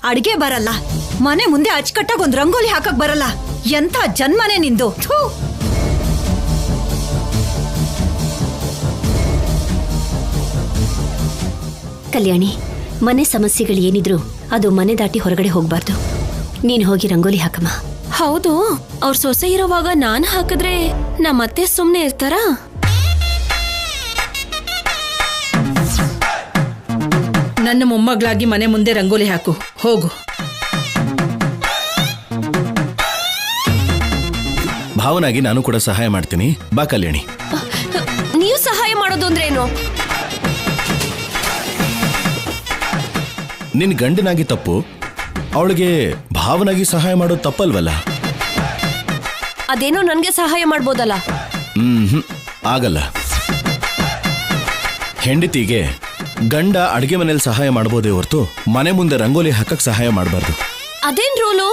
ಅಡಿಗೆ ಬರಲ್ಲ, ಮನೆ ಮುಂದೆ ಅಚ್ಚುಕಟ್ಟಾಗಿ ಒಂದ್ ರಂಗೋಲಿ ಹಾಕಕ್ ಬರಲ್ಲ. ಎಂತ ಜನ್ಮನೆ ನಿಂದು. ಥೂ. ಕಲ್ಯಾಣಿ, ಮನೆ ಸಮಸ್ಯೆಗಳು ಏನಿದ್ರು ಅದು ಮನೆ ದಾಟಿ ಹೊರಗಡೆ ಹೋಗ್ಬಾರ್ದು. ನೀನ್ ಹೋಗಿ ರಂಗೋಲಿ ಹಾಕಮ್ಮ. ಹೌದು, ಅವ್ರ ಸೊಸೆ ಇರೋವಾಗ ನಾನ್ ಹಾಕಿದ್ರೆ ನಮ್ಮತ್ತೆ ಸುಮ್ನೆ ಇರ್ತಾರಾ? ನನ್ನ ಮೊಮ್ಮಗಳಾಗಿ ಮನೆ ಮುಂದೆ ರಂಗೋಲಿ ಹಾಕು, ಹೋಗು. ಭಾವನಾಗಿ ನಾನು ಕೂಡ ಸಹಾಯ ಮಾಡ್ತೀನಿ. ಬಾ ಕಲ್ಯಾಣಿ. ನೀವು ಸಹಾಯ ಮಾಡೋದು ಅಂದ್ರೆ ಏನು? ನಿನ್ ಗಂಡನಾಗಿ ತಪ್ಪು, ಅವಳಿಗೆ ಭಾವನಾಗಿ ಸಹಾಯ ಮಾಡೋದು ತಪ್ಪಲ್ವಲ್ಲ? ಅದೇನೋ ನನ್ಗೆ ಸಹಾಯ ಮಾಡ್ಬೋದಲ್ಲ? ಆಗಲ್ಲ. ಹೆಂಡತಿಗೆ ಗಂಡ ಅಡಿಗೆ ಮನೇಲಿ ಸಹಾಯ ಮಾಡಬಹುದೇ ಹೊರತು ಮನೆ ಮುಂದೆ ರಂಗೋಲಿ ಹಾಕಕ್ ಸಹಾಯ ಮಾಡಬಾರ್ದು. ಅದೇನ್ ರೂಲು?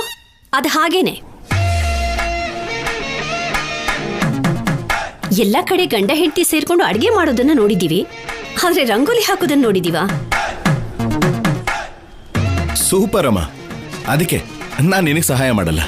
ಅದು ಹಾಗೇನೆ. ಎಲ್ಲಾ ಕಡೆ ಗಂಡ ಹೆಂಡತಿ ಸೇರ್ಕೊಂಡು ಅಡಿಗೆ ಮಾಡೋದನ್ನ ನೋಡಿದೀವಿ, ಆದ್ರೆ ರಂಗೋಲಿ ಹಾಕೋದನ್ನ ನೋಡಿದೀವಾ? ಸೂಪರ್ ಅಮ್ಮ, ಅದಕ್ಕೆ ನಾನು ನಿನಗೆ ಸಹಾಯ ಮಾಡಲ್ಲ.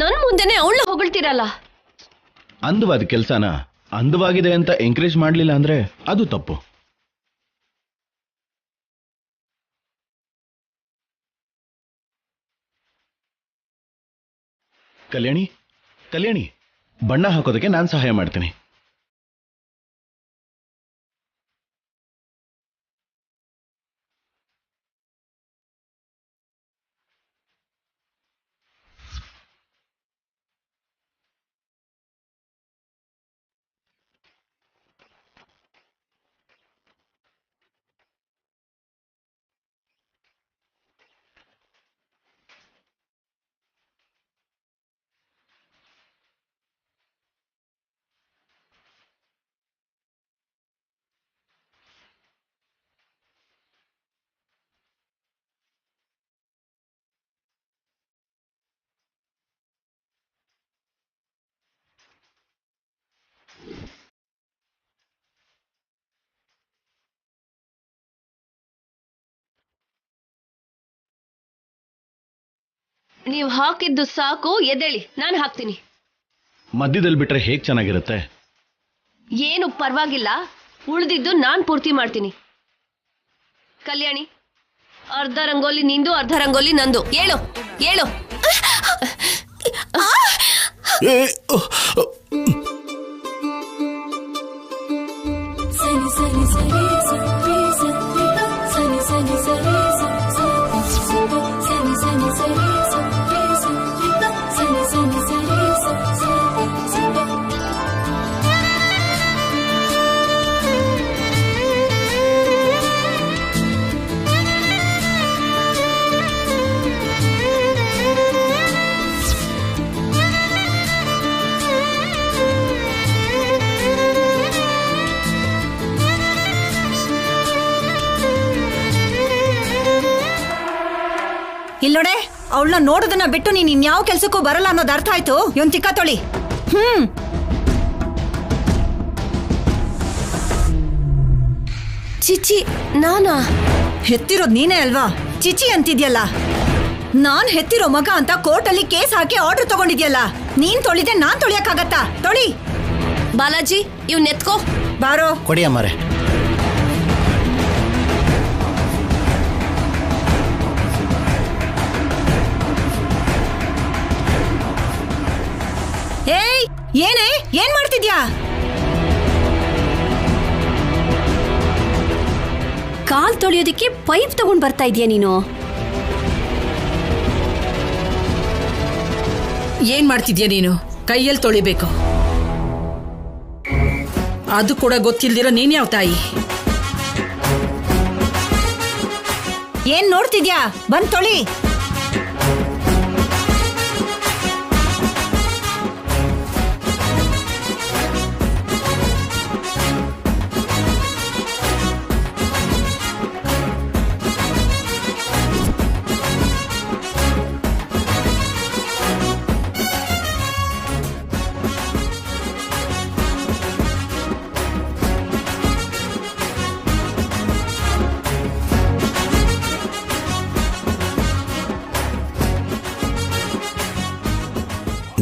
ನನ್ ಮುಂದೆನೆ ಅವಳು ಹೊಗಳ್ತಿರಲ್ಲ. ಅಂದವಾದ ಕೆಲಸನ ಅಂದವಾಗಿದೆ ಅಂತ ಎಂಕರೇಜ್ ಮಾಡಲಿಲ್ಲ ಅಂದ್ರೆ ಅದು ತಪ್ಪು. ಕಲ್ಯಾಣಿ, ಕಲ್ಯಾಣಿ, ಬಣ್ಣ ಹಾಕೋದಕ್ಕೆ ನಾನು ಸಹಾಯ ಮಾಡ್ತೀನಿ. ನೀವು ಹಾಕಿದ್ದು ಸಾಕು, ಎದ್ದೇಳಿ, ನಾನು ಹಾಕ್ತೀನಿ. ಮಧ್ಯದಲ್ಲಿ ಬಿಟ್ರೆ ಹೇಗ್ ಚೆನ್ನಾಗಿರುತ್ತೆ? ಏನು ಪರವಾಗಿಲ್ಲ, ಉಳಿದಿದ್ದು ನಾನ್ ಪೂರ್ತಿ ಮಾಡ್ತೀನಿ. ಕಲ್ಯಾಣಿ, ಅರ್ಧ ರಂಗೋಲಿ ನಿಂದು, ಅರ್ಧ ರಂಗೋಲಿ ನಂದು. ಹೇಳು ಹೇಳು. ಇಲ್ಲೋಡೆ, ಅವಳನ್ನ ನೋಡೋದನ್ನ ಬಿಟ್ಟು ನೀನ್ ಇನ್ಯಾವ ಕೆಲ್ಸಕ್ಕೂ ಬರಲ್ಲ ಅನ್ನೋದು ಅರ್ಥ ಆಯ್ತು. ಇವನ್ ತಿಕ್ಕ ತೊಳಿ. ಚಿಚಿ, ನಾನಾ? ಹೆತ್ತಿರೋದ್ ನೀನೇ ಅಲ್ವಾ? ಚಿಚಿ ಅಂತಿದ್ಯಲ್ಲ. ನಾನ್ ಹೆತ್ತಿರೋ ಮಗ ಅಂತ ಕೋರ್ಟಲ್ಲಿ ಕೇಸ್ ಹಾಕಿ ಆರ್ಡರ್ ತಗೊಂಡಿದ್ಯಲ್ಲ, ನೀನ್ ತೊಳಿದೆ ನಾನ್ ತೊಳಿಯಕ್ಕಾಗತ್ತಾ? ತೊಳಿ. ಬಾಲಾಜಿ, ಇವ್ನ ಎತ್ಕೋ. ಬಾರೋ. ಕೊಡಿ ಅಮ್ಮರೇ. ಏಯ್, ಏನ್ ಮಾಡ್ತಿದ್ಯಾ? ಕಾಲ್ ತೊಳೆಯೋದಿಕ್ಕೆ ಪೈಪ್ ತಗೊಂಡ್ ಬರ್ತಾ ಇದೀಯ ನೀನು? ಏನ್ ಮಾಡ್ತಿದ್ಯಾ ನೀನು? ಕೈಯಲ್ಲಿ ತೊಳಿಬೇಕು. ಅದು ಕೂಡ ಗೊತ್ತಿಲ್ದಿರೋ ನೀನ್ ಯಾವ ತಾಯಿ? ಏನ್ ನೋಡ್ತಿದ್ಯಾ? ಬಂದ್ ತೊಳಿ.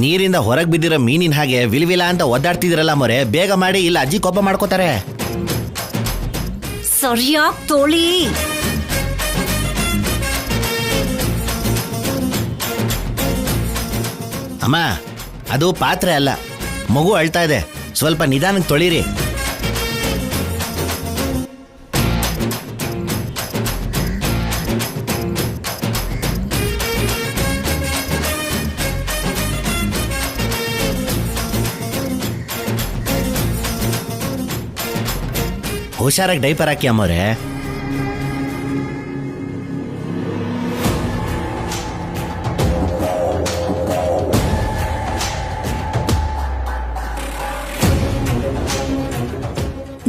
ನೀರಿಂದ ಹೊರಗೆ ಬಿದ್ದಿರೋ ಮೀನಿನ ಹಾಗೆ ವಿಲ್ವಿಲ ಅಂತ ಒದ್ದಾಡ್ತಿದಿರಲ್ಲ ಮೊರೆ, ಬೇಗ ಮಾಡಿ, ಇಲ್ಲ ಅಜ್ಜಿ ಕೋಪ ಮಾಡ್ಕೋತಾರೆ. ಸರಿಯಾಗಿ ತೊಳಿ. ಅಮ್ಮ, ಅದು ಪಾತ್ರೆ ಅಲ್ಲ, ಮಗು ಅಳ್ತಾ ಇದೆ, ಸ್ವಲ್ಪ ನಿಧಾನಕ್ಕೆ ತೊಳಿರಿ. ಹುಷಾರಾಗಿ ಡೈಪರ್ ಹಾಕಿ ಅಮ್ಮವ್ರೆ.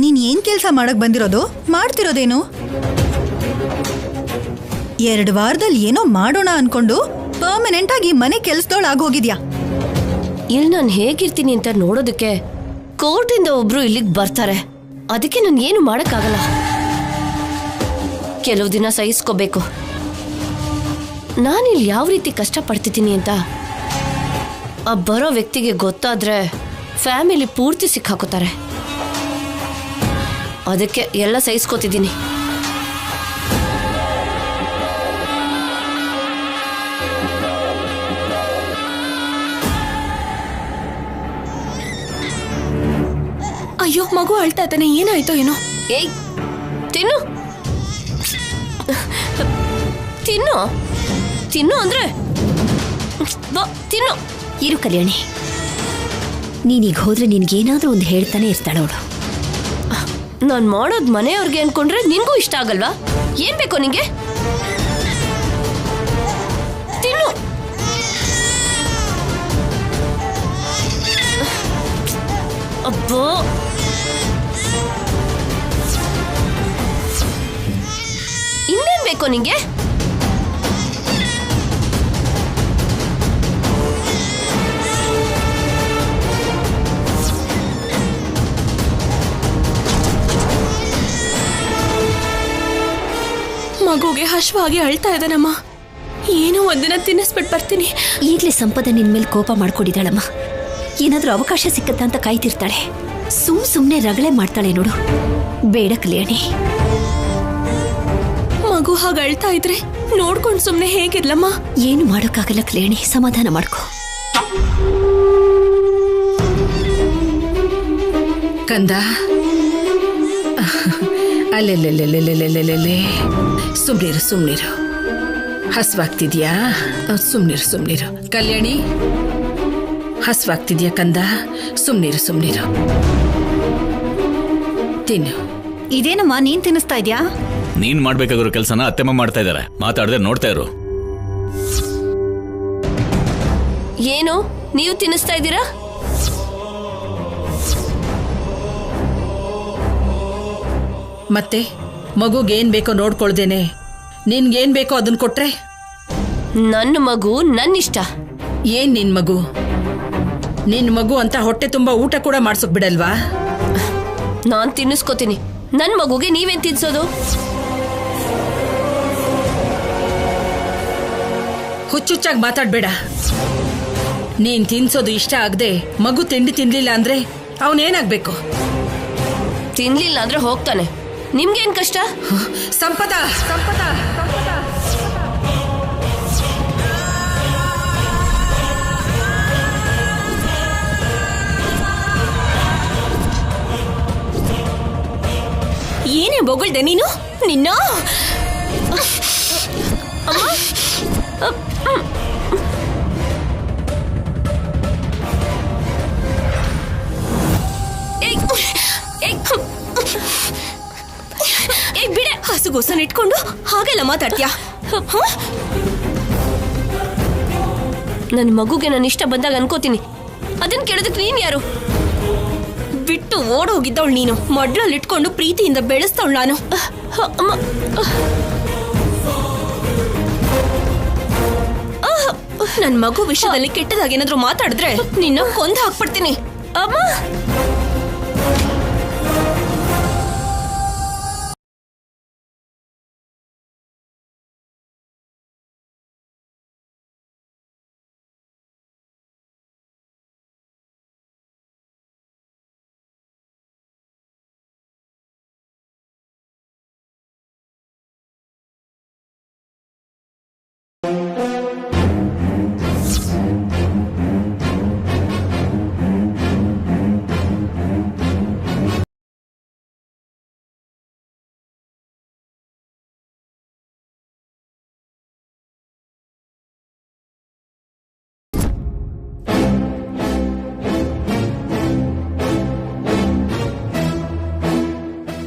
ನೀನ್ ಏನ್ ಕೆಲ್ಸ ಮಾಡಕ್ ಬಂದಿರೋದು? ಮಾಡ್ತಿರೋದೇನು? 2 ವಾರದಲ್ಲಿ ಏನೋ ಮಾಡೋಣ ಅನ್ಕೊಂಡು ಪರ್ಮನೆಂಟ್ ಆಗಿ ಮನೆ ಕೆಲ್ಸದೊಳಾಗೋಗಿದ್ಯಾ. ಇಲ್ಲಿ ನಾನು ಹೇಗಿರ್ತೀನಿ ಅಂತ ನೋಡೋದಕ್ಕೆ ಕೋರ್ಟಿಂದ ಒಬ್ರು ಇಲ್ಲಿಗೆ ಬರ್ತಾರೆ. ಅದಕ್ಕೆ ನಾನು ಏನು ಮಾಡೋಕ್ಕಾಗಲ್ಲ. ಕೆಲವು ದಿನ ಸಹಿಸ್ಕೋಬೇಕು. ನಾನಿಲ್ಲಿ ಯಾವ ರೀತಿ ಕಷ್ಟಪಡ್ತಿದ್ದೀನಿ ಅಂತ ಆ ಬರೋ ವ್ಯಕ್ತಿಗೆ ಗೊತ್ತಾದ್ರೆ ಫ್ಯಾಮಿಲಿ ಪೂರ್ತಿ ಸಿಕ್ಕಾಕೋತಾರೆ. ಅದಕ್ಕೆ ಎಲ್ಲ ಸಹಿಸ್ಕೋತಿದ್ದೀನಿ. ಅಯ್ಯೋ, ಮಗು ಅಳ್ತಾ ಇದ್ದಾನೆ, ಏನಾಯ್ತೋ ಏನೋ. ಏಯ್, ತಿನ್ನು ತಿನ್ನು ತಿನ್ನು ಅಂದ್ರೆ ತಿನ್ನು. ಇರು ಕಲ್ಯಾಣಿ, ನೀನೀಗ ಹೋದ್ರೆ ನಿನ್ಗೇನಾದ್ರೂ ಒಂದು ಹೇಳ್ತಾನೆ ಇರ್ತಾಳವಳು. ನಾನು ಮಾಡೋದು ಮನೆಯವ್ರಿಗೆ ಅನ್ಕೊಂಡ್ರೆ ನಿನ್ಗೂ ಇಷ್ಟ ಆಗಲ್ವಾ? ಏನ್ ಬೇಕೋ ನಿಂಗೆ? ತಿನ್ನು. ಅಬ್ಬೋ, ಇನ್ನೇನ್ ಬೇಕೋ ನಿಂಗೆ? ಮಗುಗೆ ಹಶ್ವಾಗಿ ಅಳ್ತಾ ಇದ್ದಾನಮ್ಮ. ಏನೋ ಒಂದಿನ ತಿನ್ನಿಸ್ಬಿಟ್ಟು ಬರ್ತೀನಿ. ಈಗಲೇ ಸಂಪದ ನಿನ್ ಮೇಲೆ ಕೋಪ ಮಾಡ್ಕೊಂಡಿದ್ದಾಳಮ್ಮ. ಏನಾದ್ರೂ ಅವಕಾಶ ಸಿಕ್ಕತ್ತ ಅಂತ ಕಾಯ್ತಿರ್ತಾಳೆ. ಸುಮ್ನೆ ರಗಳೆ ಮಾಡ್ತಾಳೆ ನೋಡು. ಬೇಡ ಕಲ್ಯಾಣಿ. ಮಗು ಹಾಗೆ ಅಳ್ತಾ ಇದ್ರೆ ನೋಡ್ಕೊಂಡು ಸುಮ್ನೆ ಹೇಗಿರ್ಲಮ್ಮ? ಏನು ಮಾಡೋಕ್ಕಾಗಲ್ಲ ಕಲ್ಯಾಣಿ, ಸಮಾಧಾನ ಮಾಡ್ಕೊ. ಕಂದ, ಅಲ್ಲೆಲ್ಲೆಲ್ಲೆಲ್ಲೆಲ್ಲೆಲ್ಲೆಲ್ಲೆ, ಸುಮ್ನಿರು. ಹಸ್ವಾಗ್ತಿದ್ಯಾ? ಸುಮ್ನಿರು. ಕಲ್ಯಾಣಿ, ಹಸ್ವಾಗ್ತಿದ್ಯಾ ಕಂದ? ಸುಮ್ನಿರು. ತಿನ್ನು. ಇದೇನಮ್ಮ ನೀನ್ ತಿನ್ನಿಸ್ತಾ ಇದ್ಯಾ? ನೀನ್ ಮಾಡ್ಬೇಕಾಗಿರೋ ಕೆಲಸನ ಅತ್ತೆಮ್ಮ ಮಾಡ್ತಾ ಇದಾರೆ. ಮಾತಾಡದೆ ನೋಡ್ತಾ ಇರು. ಏನು ನೀವು ತಿನ್ನಿಸ್ತಾ ಇದ್ದೀರಾ? ಮತ್ತೆ ಮಗುಗೇನ್ ಬೇಕೋ ನೋಡ್ಕೊಳ್ದೇನೆ ನಿನ್ಗೇನ್ ಬೇಕೋ ಅದನ್ನ ಕೊಟ್ರೆ ನನ್ನ ಮಗು ನನ್ನಿಷ್ಟ. ಏನ್ ನಿನ್ ಮಗು? ನಿನ್ ಮಗು ಅಂತ ಹೊಟ್ಟೆ ತುಂಬಾ ಊಟ ಕೂಡ ಮಾಡ್ಸೋಕ್ ಬಿಡಲ್ವಾ? ನಾನ್ ತಿನ್ನಿಸ್ಕೋತೀನಿ. ನನ್ ಮಗುಗೆ ನೀವೇನ್ ತಿನ್ಸೋದು? ಹುಚ್ಚುಚ್ಚಾಗಿ ಮಾತಾಡ್ಬೇಡ. ನೀನ್ ತಿನ್ಸೋದು ಇಷ್ಟ ಆಗದೆ ಮಗು ತಿಂಡಿ ತಿನ್ಲಿಲ್ಲ ಅಂದ್ರೆ ಅವನೇನಾಗ್ಬೇಕು? ತಿನ್ಲಿಲ್ಲ ಅಂದ್ರೆ ಹೋಗ್ತಾನೆ. ನಿಮ್ಗೇನ್ ಕಷ್ಟ? ಸಂಪದ ಸಂಪದ ಏನೇ ಬೊಗಳ್ದೆ ನೀನು? ನಿನ್ನ ಬಿಡೆ. ಹಸುಗೋಸನ್ ಇಟ್ಕೊಂಡು ಹಾಗೆಲ್ಲ ಮಾತಾಡ್ತೀಯಾ? ನನ್ ಮಗುಗೆ ನಾನು ಇಷ್ಟ ಬಂದಾಗ ಅನ್ಕೋತೀನಿ. ಅದನ್ನ ಕೇಳೋದಕ್ಕೆ ನೀನ್ ಯಾರು? ಬಿಟ್ಟು ಓಡೋಗಿದ್ದವಳು ನೀನು. ಮಡ್ಲಲ್ಲಿ ಇಟ್ಕೊಂಡು ಪ್ರೀತಿಯಿಂದ ಬೆಳೆಸ್ತವಳು ನಾನು. ನನ್ ಮಗು ವಿಷಯದಲ್ಲಿ ಕೆಟ್ಟದಾಗಿ ಏನಾದ್ರೂ ಮಾತಾಡಿದ್ರೆ ನಿನ್ನ ಕೊಂದು ಹಾಕ್ಬಿಡ್ತೀನಿ. ಅಮ್ಮ,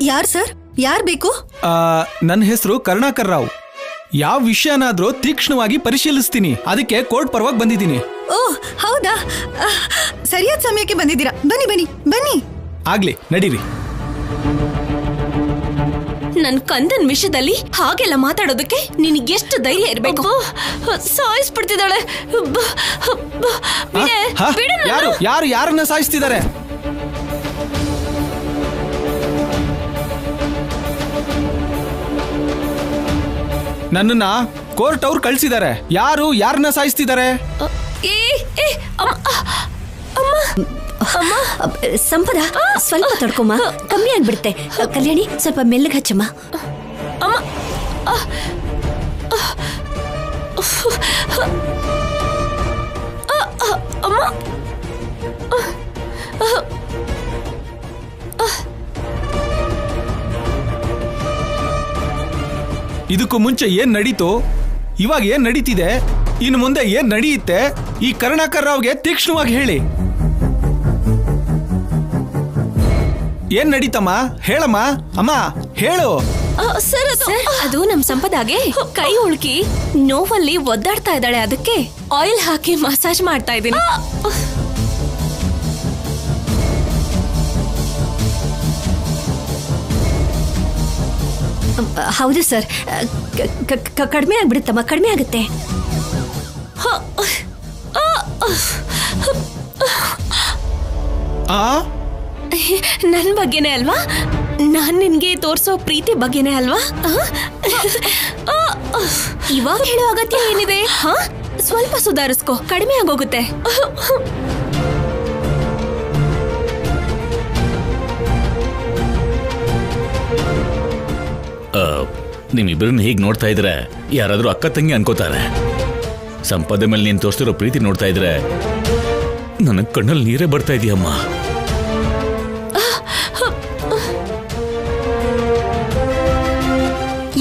ಯಾರ್ ಸರ್? ಯಾರ್ ಬೇಕು? ನನ್ನ ಹೆಸರು ಕರುಣಾಕರ್ ರಾವ್. ಯಾವ ವಿಷಯನಾದ್ರೂ ತೀಕ್ಷ್ಣವಾಗಿ ಪರಿಶೀಲಿಸ್ತೀನಿ. ಅದಕ್ಕೆ ಕೋರ್ಟ್ ಪರವಾಗಿ ಬಂದಿದ್ದೀನಿ. ಓ ಹೌದಾ? ಸರಿಯಾದ ಸಮಯಕ್ಕೆ ಬಂದಿದ್ದೀರಾ. ಬನ್ನಿ ಬನ್ನಿ ಬನ್ನಿ. ಆಗ್ಲಿ, ನಡೀರಿ. ನನ್ ಕಂದನ್ ವಿಷಯದಲ್ಲಿ ಹಾಗೆಲ್ಲ ಮಾತಾಡೋದಕ್ಕೆ ನಿನಗೆಷ್ಟು ಧೈರ್ಯ ಇರ್ಬೇಕು? ಸಾಯಿಸ್ಬಿಡ್ತಿದ್ದಾಳೆ. ಯಾರು ಯಾರು ಯಾರನ್ನ ಸಾಯಿಸ್ತಿದ್ದಾರೆ? ನನ್ನನ್ನ ಕೋರ್ಟ್ ಅವ್ರು ಕಳ್ಸಿದ್ದಾರೆ. ಯಾರು ಯಾರನ್ನ ಸಾಯಿಸ್ತಿದ್ದಾರೆ? ಸಂಪದ, ಸ್ವಲ್ಪ ತಡ್ಕೊಮ್ಮ, ಕಮ್ಮಿ ಆಗ್ಬಿಡುತ್ತೆ. ಕಲ್ಯಾಣಿ, ಸ್ವಲ್ಪ ಮೆಲ್ಲಗೆ ಹಚ್ಚಮ್ಮ. ಇದಕ್ಕೂ ಮುಂಚೆ ಏನ್ ನಡೀತು, ಇವಾಗ ಏನ್ ನಡೀತಿದೆ, ಇನ್ನು ಮುಂದೆ ಏನ್ ನಡೆಯುತ್ತೆ, ಈ ಕರುಣಾಕರ್ ರಾವ್ಗೆ ತೀಕ್ಷ್ಣವಾಗಿ ಹೇಳಿ. ಏನ್ ನಡೀತಮ್ಮ? ಹೇಳಮ್ಮ. ಅಮ್ಮ ಹೇಳು. ಸರ್, ಅದು ನಮ್ ಸಂಪದಾಗೆ ಕೈ ಉಳ್ಕಿ ನೋವಲ್ಲಿ ಒದ್ದಾಡ್ತಾ ಇದ್ದಾಳೆ. ಅದಕ್ಕೆ ಆಯಿಲ್ ಹಾಕಿ ಮಸಾಜ್ ಮಾಡ್ತಾ ಇದ್ದೀನಿ. ಹೌದು ಸರ್, ಕಡಿಮೆ ಆಗ್ಬಿಡುತ್ತಮ್ಮ, ಕಡಿಮೆ ಆಗುತ್ತೆ. ನನ್ ಬಗ್ಗೆನೇ ಅಲ್ವಾ? ನಾನ್ ನಿನ್ಗೆ ತೋರ್ಸೋ ಪ್ರೀತಿ ಬಗ್ಗೆನೇ ಅಲ್ವಾ? ಇವಾಗ ಹೇಳೋ ಅಗತ್ಯ ಏನಿದೆ? ಸ್ವಲ್ಪ ಸುಧಾರಿಸ್ಕೋ, ಕಡಿಮೆ ಆಗೋಗುತ್ತೆ. ನಿಮ್ಮಿಬ್ಬರನ್ನ ಹೀಗೆ ನೋಡ್ತಾ ಇದ್ರೆ ಯಾರಾದ್ರೂ ಅಕ್ಕ ತಂಗಿ ಅನ್ಕೋತಾರೆ. ಸಂಪದ ಮೇಲೆ ನೀನು ತೋರಿಸ್ತಿರೋ ಪ್ರೀತಿ ನೋಡ್ತಾ ಇದ್ರೆ ನನ್ನ ಕಣ್ಣಲ್ಲಿ ನೀರೇ ಬರ್ತಾ ಇದೆಯಮ್ಮ.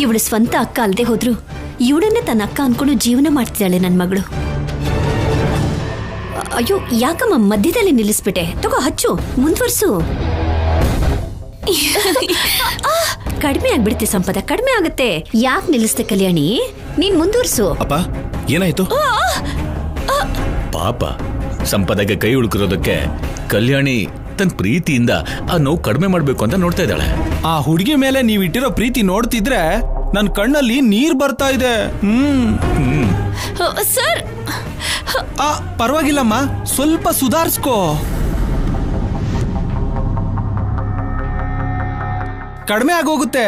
ಇವಳು ಸ್ವಂತ ಅಕ್ಕ ಅಲ್ಲದೆ ಹೋದ್ರು ಇವಳನ್ನೇ ತನ್ನ ಅಕ್ಕ ಅನ್ಕೊಂಡು ಜೀವನ ಮಾಡ್ತಿದ್ದಾಳೆ ನನ್ನ ಮಗಳು. ಅಯ್ಯೋ, ಯಾಕಮ್ಮ ಮಧ್ಯದಲ್ಲಿ ನಿಲ್ಲಿಸ್ಬಿಟ್ಟೆ? ತಗೋ, ಹಚ್ಚು, ಮುಂದುವರ್ಸು. ಕಡಿಮೆ ಆಗ್ಬಿಡುತ್ತೆ ಸಂಪದ, ಕಡಿಮೆ ಆಗುತ್ತೆ. ಯಾಕೆ ನಿಲ್ಲಿಸ್ತೆ ಕಲ್ಯಾಣಿ? ನೀನ್ ಮುಂದುವರ್ಸು. ಅಪ್ಪ, ಏನಾಯ್ತು? ಪಾಪ ಸಂಪದಗೆ ಕೈ ಉಳ್ಕಿರೋದಕ್ಕೆ ಕಲ್ಯಾಣಿ ತನ್ನ ಪ್ರೀತಿಯಿಂದ ಆ ನೋವು ಕಡಿಮೆ ಮಾಡ್ಬೇಕು ಅಂತ ನೋಡ್ತಾ ಇದ್ದಾಳೆ. ಆ ಹುಡುಗಿ ಮೇಲೆ ನೀವ್ ಇಟ್ಟಿರೋ ಪ್ರೀತಿ ನೋಡ್ತಿದ್ರೆ ನನ್ ಕಣ್ಣಲ್ಲಿ ನೀರ್ ಬರ್ತಾ ಇದೆ. ಸರ್ ಪರವಾಗಿಲ್ಲಮ್ಮ, ಸ್ವಲ್ಪ ಸುಧಾರಿಸ್ಕೋ. ಕಡಿಮೆ ಆಗೋಗುತ್ತೆ.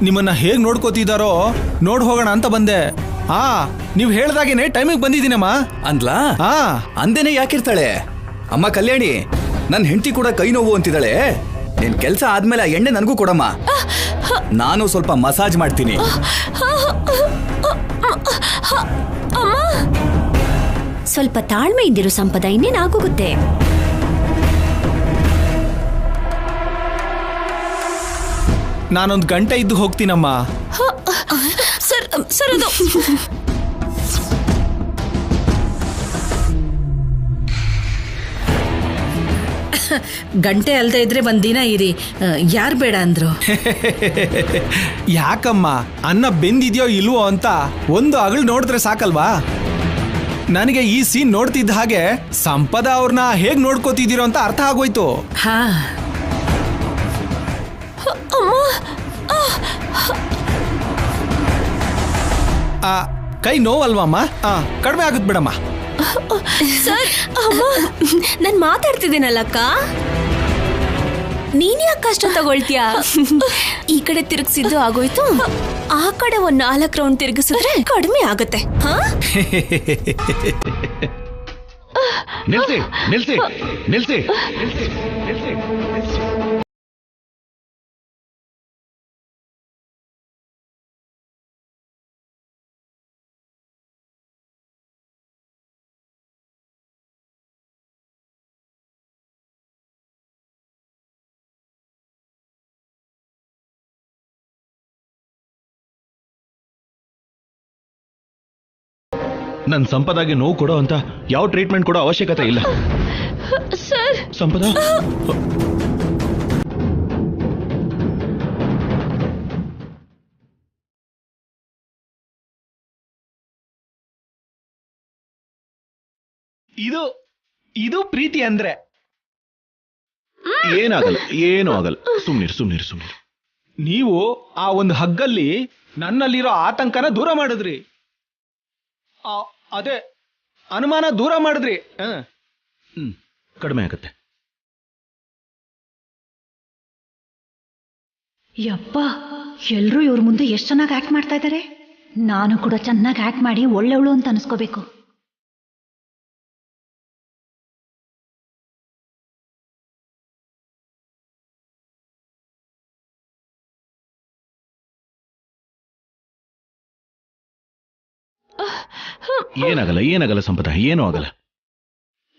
ನಿಮ್ಮನ್ನ ಹೇಗ್ ನೋಡ್ಕೋತಿದಾರೋ ನೋಡ್ ಹೋಗೋಣ ಅಂತ ಬಂದೆ. ನೀವ್ ಹೇಳ್ದಾಗೇನೆ ಟೈಮಿಗೆ ಬಂದಿದ್ದೀನಮ್ಮ. ಅಂದ್ಲಾ? ಅಂದೇನೆ ಯಾಕಿರ್ತಾಳೆ ಅಮ್ಮ ಕಲ್ಯಾಣಿ. ನನ್ನ ಹೆಂಡತಿ ಕೂಡ ಕೈ ನೋವು ಅಂತಿದ್ದಾಳೆ. ನಿನ್ ಕೆಲ್ಸ ಆದ್ಮೇಲೆ ಆ ಎಣ್ಣೆ ನನಗೂ ಕೊಡಮ್ಮ, ನಾನು ಸ್ವಲ್ಪ ಮಸಾಜ್ ಮಾಡ್ತೀನಿ. ಸ್ವಲ್ಪ ತಾಳ್ಮೆ ಇದ್ದಿರು ಸಂಪದ, ಇನ್ನೇನಾಗೋಗುತ್ತೆ. ನಾನೊಂದು ಗಂಟೆ ಇದ್ದು ಹೋಗ್ತೀನಮ್ಮ. ಸರ್ ಸರ್ ಅದು ಗಂಟೆ ಅಲ್ದೇ ಇದ್ರೆ ಒಂದಿನ ಇರಿ, ಯಾರು ಬೇಡ ಅಂದ್ರು? ಯಾಕಮ್ಮ, ಅನ್ನ ಬೆಂದಿದ್ಯೋ ಇಲ್ವೋ ಅಂತ ಒಂದು ಅಗಳು ನೋಡಿದ್ರೆ ಸಾಕಲ್ವಾ? ನನಗೆ ಈ ಸೀನ್ ನೋಡ್ತಿದ್ದ ಹಾಗೆ ಸಂಪದ ಅವ್ರನ್ನ ಹೇಗ್ ನೋಡ್ಕೋತಿದ್ದೀರೋ ಅಂತ ಅರ್ಥ ಆಗೋಯ್ತು. ಕೈ ನೋವಲ್ವಮ್ಮ? ಕಡಿಮೆ ಆಗುತ್ತೆ ಬಿಡಮ್ಮ. ಸರ್ ನಾನ್ ಮಾತಾಡ್ತಿದ್ದೀನಲ್ಲಕ್ಕ, ನೀನ್ ಯಾಕೆ ಕಷ್ಟ ತಗೊಳ್ತೀಯ? ಈ ಕಡೆ ತಿರುಗಿಸಿದ್ದು ಆಗೋಯ್ತು, ಆ ಕಡೆ ಒಂದ್ 4 ರೌಂಡ್ ತಿರುಗಿಸಿದ್ರೆ ಕಡಿಮೆ ಆಗತ್ತೆ. ನಿಲ್ಸಿ ನಿಲ್ಸಿ ನಿಲ್ಸಿ. ನನ್ ಸಂಪದಾಗೆ ನೋವು ಕೊಡೋ ಅಂತ ಯಾವ ಟ್ರೀಟ್ಮೆಂಟ್ ಕೊಡೋ ಅವಶ್ಯಕತೆ ಇಲ್ಲ. ಸರ್ ಸಂಪದ, ಇದು ಪ್ರೀತಿ ಅಂದ್ರೆ ಏನಾಗಲ್ಲ, ಏನೂ ಆಗಲ್ಲ. ಸುಮ್ನಿರು. ನೀವು ಆ ಒಂದು ಹಗ್ಗಲ್ಲಿ ನನ್ನಲ್ಲಿರೋ ಆತಂಕನ ದೂರ ಮಾಡಿದ್ರಿ, ಅದೇ ಅನುಮಾನ ದೂರ ಮಾಡಿದ್ರಿ. ಕಡಿಮೆ ಆಗತ್ತೆ. ಯಪ್ಪ, ಎಲ್ರೂ ಇವ್ರ ಮುಂದೆ ಎಷ್ಟು ಚೆನ್ನಾಗಿ ಆಕ್ಟ್ ಮಾಡ್ತಾ ಇದ್ದಾರೆ. ನಾನು ಕೂಡ ಚೆನ್ನಾಗಿ ಆಕ್ಟ್ ಮಾಡಿ ಒಳ್ಳೆವಳು ಅಂತ ಅನ್ಸ್ಕೋಬೇಕು. ಏನಾಗಲ್ಲ ಸಂಪದ, ಏನೂ ಆಗಲ್ಲ.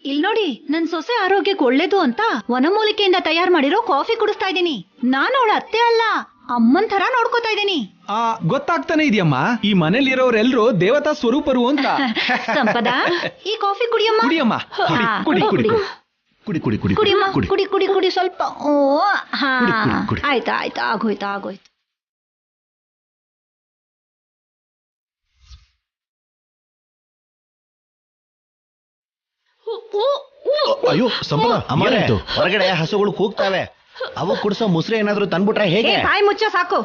ಇಲ್ ನೋಡಿ, ನನ್ ಸೊಸೆ ಆರೋಗ್ಯಕ್ಕೆ ಒಳ್ಳೇದು ಅಂತ ವನಮೂಲಿಕೆಯಿಂದ ತಯಾರು ಮಾಡಿರೋ ಕಾಫಿ ಕುಡಿಸ್ತಾ ಇದ್ದೀನಿ. ನಾನು ಅವಳ ಅತ್ತೆ ಅಲ್ಲ, ಅಮ್ಮನ್ ತರ ನೋಡ್ಕೋತಾ ಇದ್ದೀನಿ. ಗೊತ್ತಾಗ್ತಾನೆ ಇದೆಯಮ್ಮ, ಈ ಮನೇಲಿರೋರೆಲ್ರು ದೇವತಾ ಸ್ವರೂಪರು ಅಂತ. ಸಂಪದ, ಈ ಕಾಫಿ ಕುಡಿಯಮ್ಮ. ಕುಡಿಯಮ್ಮ, ಕುಡಿ ಕುಡಿ ಕುಡಿ ಕುಡಿ ಕುಡಿ ಕುಡಿಯಮ್ಮ, ಕುಡಿ ಕುಡಿ ಕುಡಿ ಕುಡಿ ಸ್ವಲ್ಪ. ಓ ಹಾ, ಕುಡಿ. ಆಯ್ತಾ ಆಗೋಯ್ತು. ಅಯ್ಯೋ ಸಂಪದ, ಅಮ್ಮರೇ, ಹೊರಗಡೆ ಹಸುಗಳು ಕೂಗ್ತಾವೆ. ಅವು ಕುಡಿಸೋ ಮುಸ್ರೆ ಏನಾದ್ರು ತಂದ್ಬಿಟ್ರೆ ಹೇಗೆ? ಬಾಯಿ ಮುಚ್ಚ ಸಾಕು.